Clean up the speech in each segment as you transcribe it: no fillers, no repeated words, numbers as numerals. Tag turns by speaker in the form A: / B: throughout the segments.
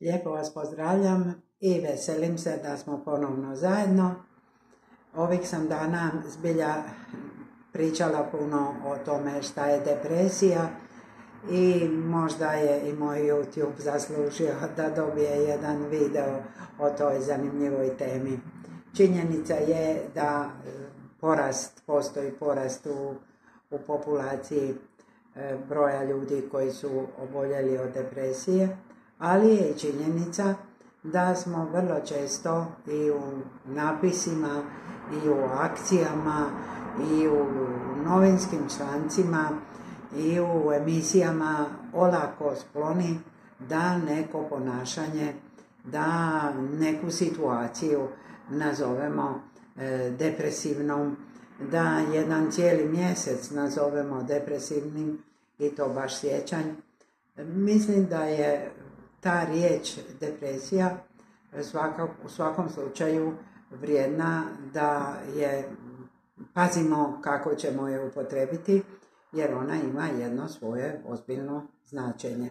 A: Lijepo vas pozdravljam i veselim se da smo ponovno zajedno. Ovih sam dana zbilja pričala puno o tome šta je depresija i možda je i moj YouTube zaslužio da dobije jedan video o toj zanimljivoj temi. Činjenica je da postoji porast u populaciji broja ljudi koji su oboljeli od depresije, ali je i činjenica da smo vrlo često i u napisima, i u akcijama, i u novinskim člancima, i u emisijama olako skloni da neko ponašanje, da neku situaciju nazovemo depresivnom, da jedan cijeli mjesec nazovemo depresivnim i to baš siječanj. Mislim da je ta riječ depresija u svakom slučaju vrijedna da je pazimo kako ćemo je upotrebiti, jer ona ima jedno svoje ozbiljno značenje.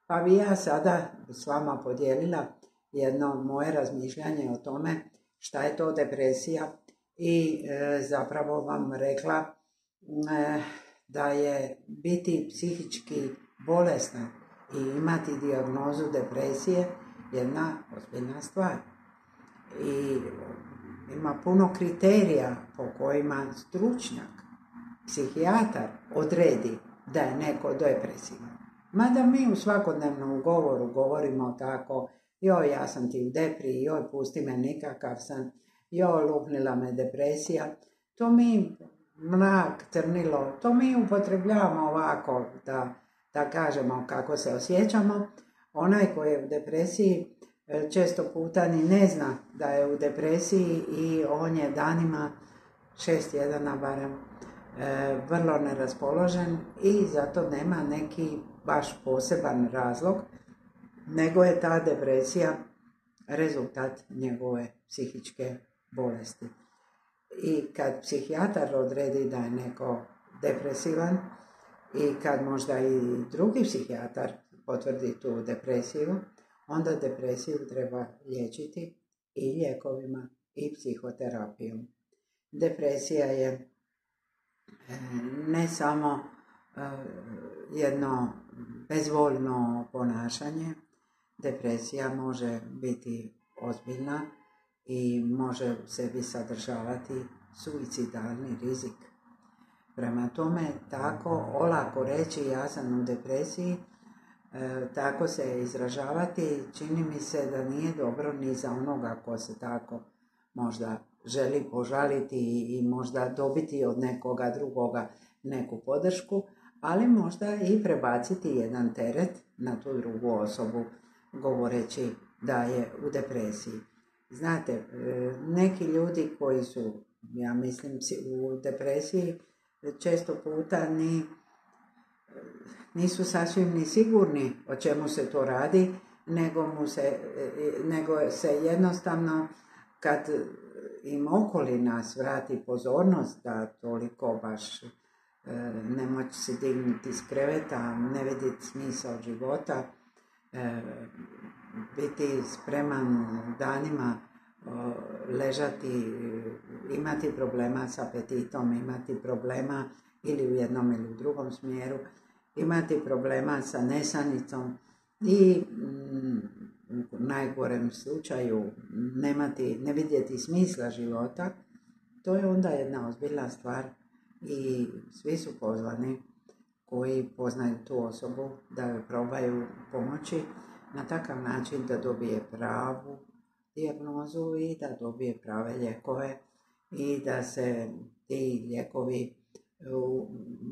A: Pa bi ja sada s vama podijelila jedno moje razmišljanje o tome šta je to depresija i zapravo vam rekla da je biti psihički bolesna i imati dijagnozu depresije jedna ozbiljna stvar. I ima puno kriterija po kojima stručnjak, psihijatar odredi da je neko depresivan. Mada mi u svakodnevnom govoru govorimo tako, joj ja sam ti u depriji, joj pusti me nikakav sam, joj lupnila me depresija, to mi mrak, crnilo, to mi upotrebljavamo ovako da kažemo kako se osjećamo. Onaj koji je u depresiji često puta ni ne zna da je u depresiji i on je danima, 6 tjedana barem, vrlo neraspoložen i zato nema neki baš poseban razlog, nego je ta depresija rezultat njegove psihičke bolesti. I kad psihijatar odredi da je neko depresivan i kad možda i drugi psihijatar potvrdi tu depresiju, onda depresiju treba liječiti i lijekovima i psihoterapijom. Depresija je ne samo jedno bezvoljno ponašanje, depresija može biti ozbiljna i može u sebi sadržavati suicidalni rizik. Prema tome, tako olako reći ja sam u depresiji, tako se izražavati, čini mi se da nije dobro ni za onoga ko se tako možda želi požaliti i možda dobiti od nekoga drugoga neku podršku, ali možda i prebaciti jedan teret na tu drugu osobu govoreći da je u depresiji. Znate, neki ljudi koji su, ja mislim, u depresiji često puta nisu sasvim ni sigurni o čemu se to radi, nego se jednostavno kad im okolina svrati pozornost da toliko baš ne moći se dignuti s kreveta, ne vidjeti smisao života, biti spreman danima ležati, imati problema s apetitom, imati problema ili u jednom ili u drugom smjeru, imati problema sa nesanicom i u najgorem slučaju ne vidjeti smisla života, to je onda jedna ozbiljna stvar i svi su pozvani koji poznaju tu osobu da joj probaju pomoći na takav način da dobije pravu dijagnozu i da dobije prave lijekove i da se ti lijekovi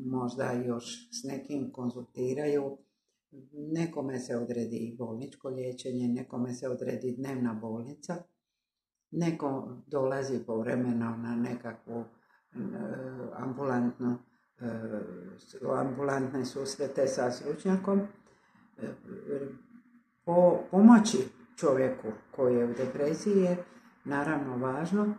A: možda još s nekim konzultiraju. Nekome se odredi bolničko liječenje, nekome se odredi dnevna bolnica, neko dolazi povremeno na nekakvu ambulantne susrete sa stručnjakom. Pomoći čovjeku koji je u depresiji je naravno važno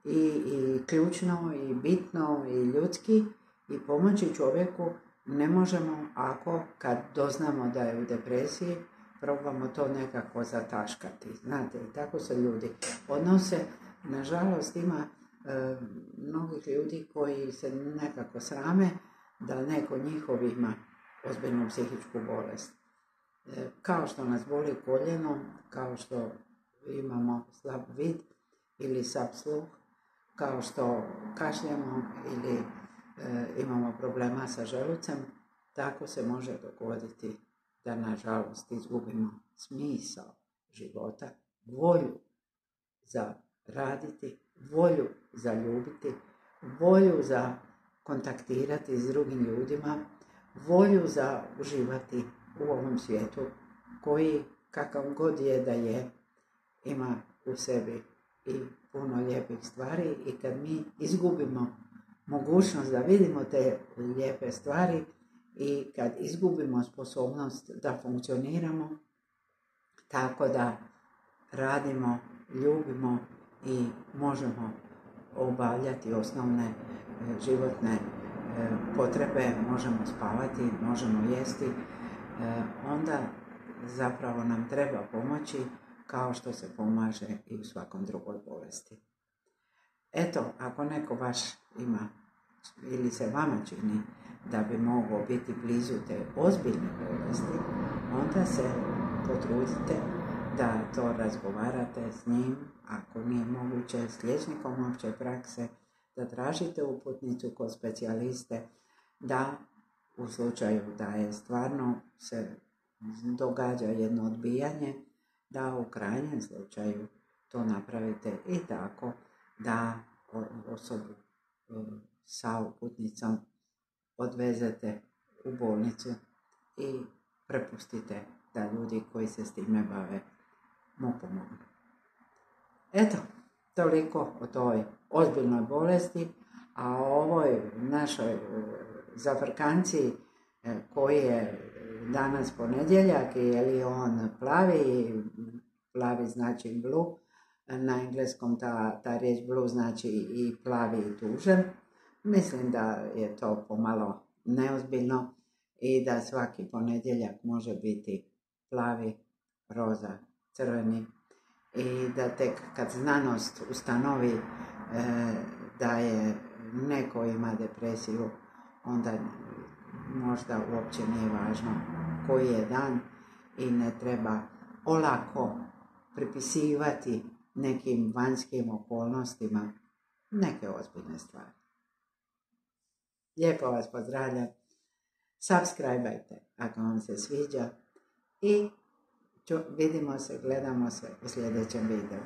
A: i ključno i bitno i ljudski, i pomoći čovjeku ne možemo ako kad doznamo da je u depresiji probamo to nekako zataškati. Znate, tako se ljudi odnose. Nažalost, ima mnogih ljudi koji se nekako srame da neko njihov ima ozbiljnu psihičku bolest. Kao što nas boli koljeno, kao što imamo slab vid ili slab sluh, kao što kašljamo ili imamo problema sa želucem, tako se može dogoditi da nažalost izgubimo smisao života, volju za raditi, volju za ljubiti, volju za kontaktirati s drugim ljudima, volju za uživati u ovom svijetu koji, kakav god je da je, ima u sebi i puno lijepih stvari i kad mi izgubimo mogućnost da vidimo te lijepe stvari i kad izgubimo sposobnost da funkcioniramo tako da radimo, ljubimo i možemo obavljati osnovne životne potrebe, možemo spavati, možemo jesti, onda zapravo nam treba pomoći kao što se pomaže i u svakom drugoj bolesti. Eto, ako neko baš ima ili se vama čini da bi mogao biti blizu te ozbiljne bolesti, onda se potrudite da to razgovarate s njim, ako nije moguće s liječnikom opće prakse, da tražite uputnicu kod specijaliste, da u slučaju da je stvarno se događa jedno odbijanje, da u krajnjem slučaju to napravite i tako da osobu sa uputnicom odvezete u bolnicu i prepustite da ljudi koji se s time bave mu pomognu. Eto, toliko o toj ozbiljnoj bolesti, a o ovoj našoj zafrkanciji koji je danas ponedjeljak, je li on plavi znači blue, na engleskom ta riječ blue znači i plavi i tužan. Mislim da je to pomalo neozbiljno i da svaki ponedjeljak može biti plavi, roza, crveni i da tek kad znanost ustanovi da je neko ima depresiju, onda možda uopće nije važno koji je dan i ne treba olako pripisivati nekim vanjskim okolnostima neke ozbiljne stvari. Lijepo vas pozdravljam, subscribeajte ako vam se sviđa i vidimo se, gledamo se u sljedećem videu.